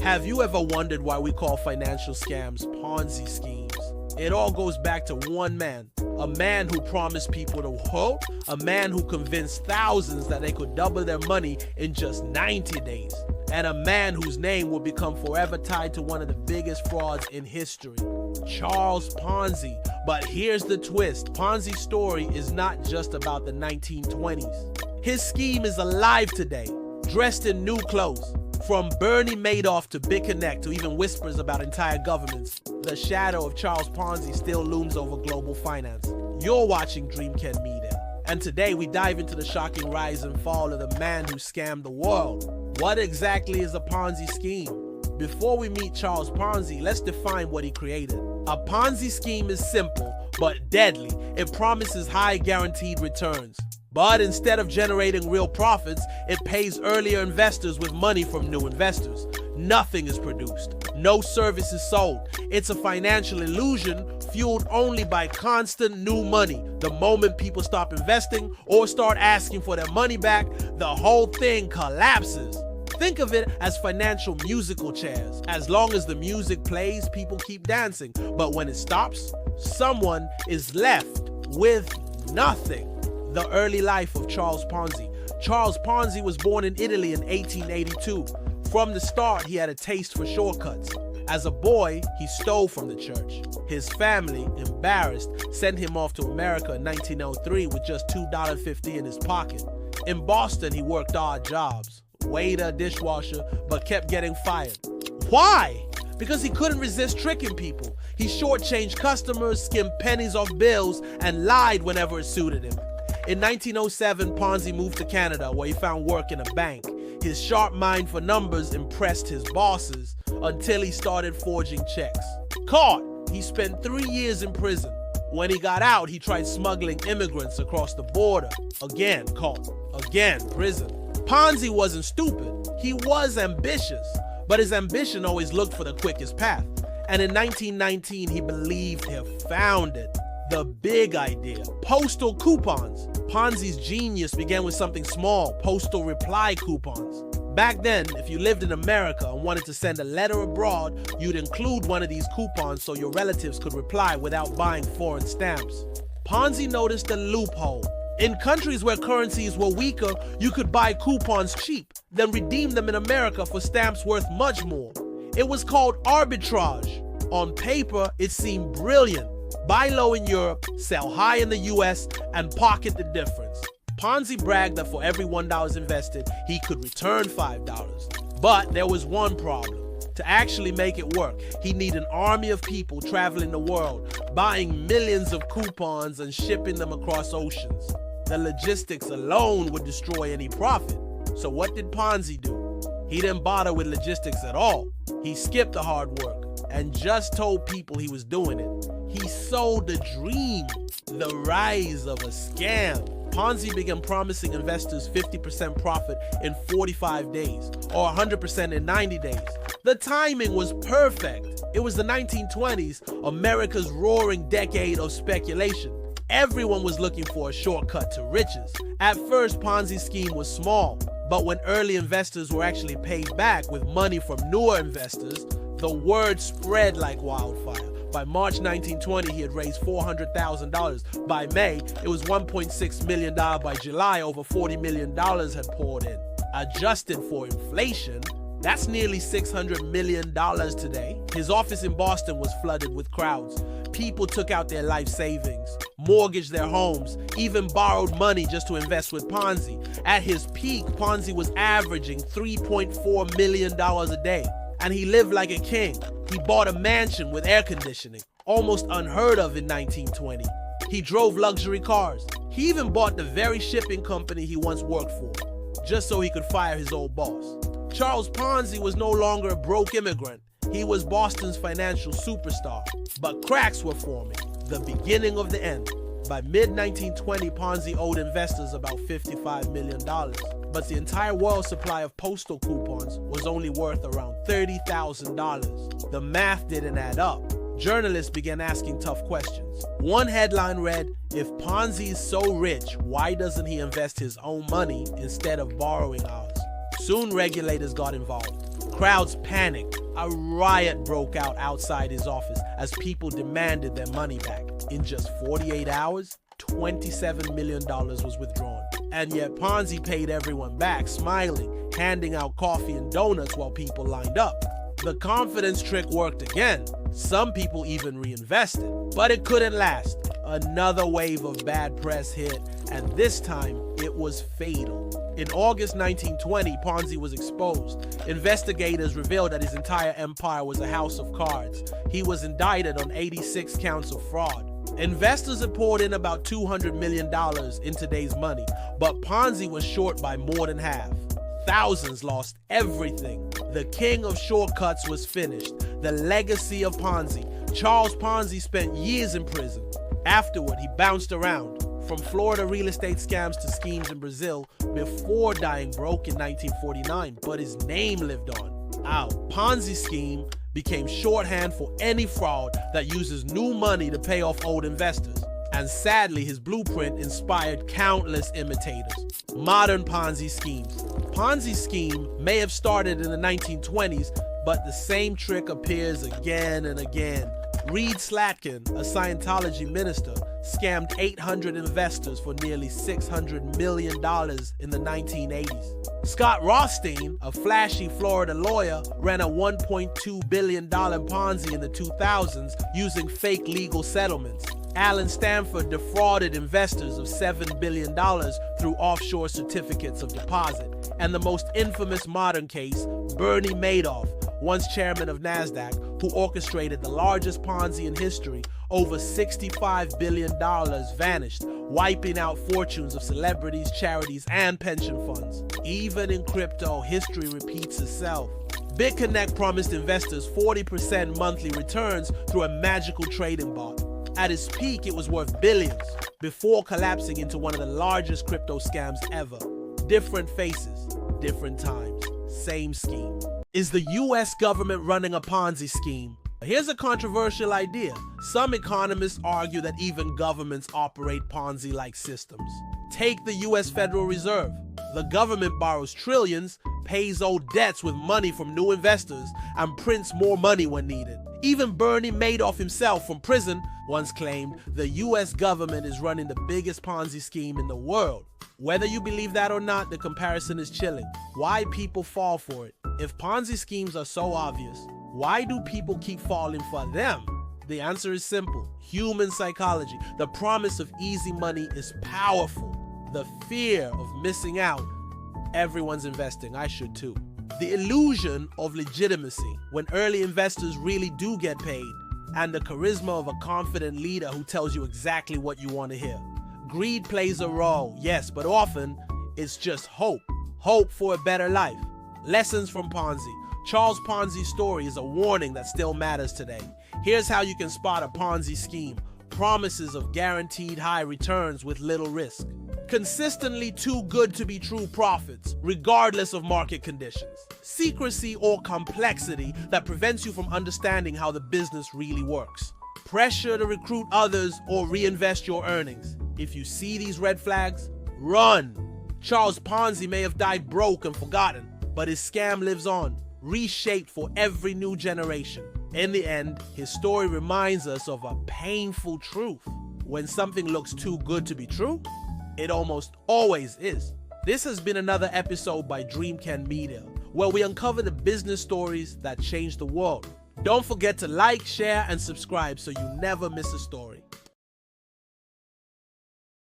Have you ever wondered why we call financial scams Ponzi schemes? It all goes back to one man, a man who promised people the world, a man who convinced thousands that they could double their money in just 90 days, and a man whose name will become forever tied to one of the biggest frauds in history, Charles Ponzi. But here's the twist, Ponzi's story is not just about the 1920s. His scheme is alive today, dressed in new clothes. From Bernie Madoff to Big Connect to even whispers about entire governments, the shadow of Charles Ponzi still looms over global finance. You're watching Dreamken Media, and today we dive into the shocking rise and fall of the man who scammed the world. What exactly is a Ponzi scheme? Before we meet Charles Ponzi, let's define what he created. A Ponzi scheme is simple but deadly. It promises high guaranteed returns. But instead of generating real profits, it pays earlier investors with money from new investors. Nothing is produced. No service is sold. It's a financial illusion fueled only by constant new money. The moment people stop investing or start asking for their money back, the whole thing collapses. Think of it as financial musical chairs. As long as the music plays, people keep dancing. But when it stops, someone is left with nothing. The early life of Charles Ponzi. Charles Ponzi was born in Italy in 1882. From the start, he had a taste for shortcuts. As a boy, he stole from the church. His family, embarrassed, sent him off to America in 1903 with just $2.50 in his pocket. In Boston, he worked odd jobs, waiter, dishwasher, but kept getting fired. Why? Because he couldn't resist tricking people. He shortchanged customers, skimmed pennies off bills, and lied whenever it suited him. In 1907, Ponzi moved to Canada, where he found work in a bank. His sharp mind for numbers impressed his bosses until he started forging checks. Caught, he spent 3 years in prison. When he got out, he tried smuggling immigrants across the border. Again, caught. Again, prison. Ponzi wasn't stupid. He was ambitious. But his ambition always looked for the quickest path. And in 1919, he believed he had found it. The big idea, postal coupons. Ponzi's genius began with something small, postal reply coupons. Back then, if you lived in America and wanted to send a letter abroad, you'd include one of these coupons so your relatives could reply without buying foreign stamps. Ponzi noticed a loophole. In countries where currencies were weaker, you could buy coupons cheap, then redeem them in America for stamps worth much more. It was called arbitrage. On paper, it seemed brilliant. Buy low in Europe, sell high in the US, and pocket the difference. Ponzi bragged that for every $1 invested, he could return $5. But there was one problem. To actually make it work, he'd need an army of people traveling the world, buying millions of coupons and shipping them across oceans. The logistics alone would destroy any profit. So what did Ponzi do? He didn't bother with logistics at all. He skipped the hard work and just told people he was doing it. He sold the dream, the rise of a scam. Ponzi began promising investors 50% profit in 45 days or 100% in 90 days. The timing was perfect. It was the 1920s, America's roaring decade of speculation. Everyone was looking for a shortcut to riches. At first, Ponzi's scheme was small, but when early investors were actually paid back with money from newer investors, the word spread like wildfire. By March 1920, he had raised $400,000. By May, it was $1.6 million. By July, over $40 million had poured in. Adjusted for inflation, that's nearly $600 million today. His office in Boston was flooded with crowds. People took out their life savings, mortgaged their homes, even borrowed money just to invest with Ponzi. At his peak, Ponzi was averaging $3.4 million a day. And he lived like a king. He bought a mansion with air conditioning, almost unheard of in 1920. He drove luxury cars. He even bought the very shipping company he once worked for, just so he could fire his old boss. Charles Ponzi was no longer a broke immigrant. He was Boston's financial superstar. But cracks were forming, the beginning of the end. By mid-1920, Ponzi owed investors about $55 million. But the entire world's supply of postal coupons was only worth around $30,000. The math didn't add up. Journalists began asking tough questions. One headline read, "If Ponzi is so rich, why doesn't he invest his own money instead of borrowing ours?" Soon regulators got involved. Crowds panicked. A riot broke out outside his office as people demanded their money back. In just 48 hours, $27 million was withdrawn. And yet Ponzi paid everyone back, smiling, handing out coffee and donuts while people lined up. The confidence trick worked again. Some people even reinvested. But it couldn't last. Another wave of bad press hit, and this time it was fatal. In August 1920, Ponzi was exposed. Investigators revealed that his entire empire was a house of cards. He was indicted on 86 counts of fraud. Investors had poured in about $200 million in today's money, but Ponzi was short by more than half. Thousands lost everything. The king of shortcuts was finished. The legacy of Ponzi. Charles Ponzi spent years in prison. Afterward, he bounced around, from Florida real estate scams to schemes in Brazil, before dying broke in 1949, but his name lived on. Our Ponzi scheme became shorthand for any fraud that uses new money to pay off old investors. And sadly, his blueprint inspired countless imitators. Modern Ponzi schemes. Ponzi scheme may have started in the 1920s, but the same trick appears again and again. Reed Slatkin, a Scientology minister, scammed 800 investors for nearly $600 million in the 1980s. Scott Rothstein, a flashy Florida lawyer, ran a $1.2 billion Ponzi in the 2000s using fake legal settlements. Alan Stanford defrauded investors of $7 billion through offshore certificates of deposit. And the most infamous modern case, Bernie Madoff, once chairman of NASDAQ, who orchestrated the largest Ponzi in history, over $65 billion vanished, wiping out fortunes of celebrities, charities, and pension funds. Even in crypto, history repeats itself. BitConnect promised investors 40% monthly returns through a magical trading bot. At its peak, it was worth billions, before collapsing into one of the largest crypto scams ever. Different faces, different times, same scheme. Is the US government running a Ponzi scheme? Here's a controversial idea. Some economists argue that even governments operate Ponzi-like systems. Take the US Federal Reserve. The government borrows trillions, pays old debts with money from new investors, and prints more money when needed. Even Bernie Madoff himself from prison once claimed the US government is running the biggest Ponzi scheme in the world. Whether you believe that or not, the comparison is chilling. Why people fall for it? If Ponzi schemes are so obvious, why do people keep falling for them? The answer is simple. Human psychology. The promise of easy money is powerful. The fear of missing out. Everyone's investing. I should too. The illusion of legitimacy, when early investors really do get paid, and the charisma of a confident leader who tells you exactly what you want to hear. Greed plays a role, yes, but often it's just hope. Hope for a better life. Lessons from Ponzi. Charles Ponzi's story is a warning that still matters today. Here's how you can spot a Ponzi scheme. Promises of guaranteed high returns with little risk. Consistently too good to be true profits, regardless of market conditions. Secrecy or complexity that prevents you from understanding how the business really works. Pressure to recruit others or reinvest your earnings. If you see these red flags, run. Charles Ponzi may have died broke and forgotten, but his scam lives on, reshaped for every new generation. In the end, his story reminds us of a painful truth. When something looks too good to be true, it almost always is. This has been another episode by Dreamken Media, where we uncover the business stories that change the world. Don't forget to like, share, and subscribe so you never miss a story.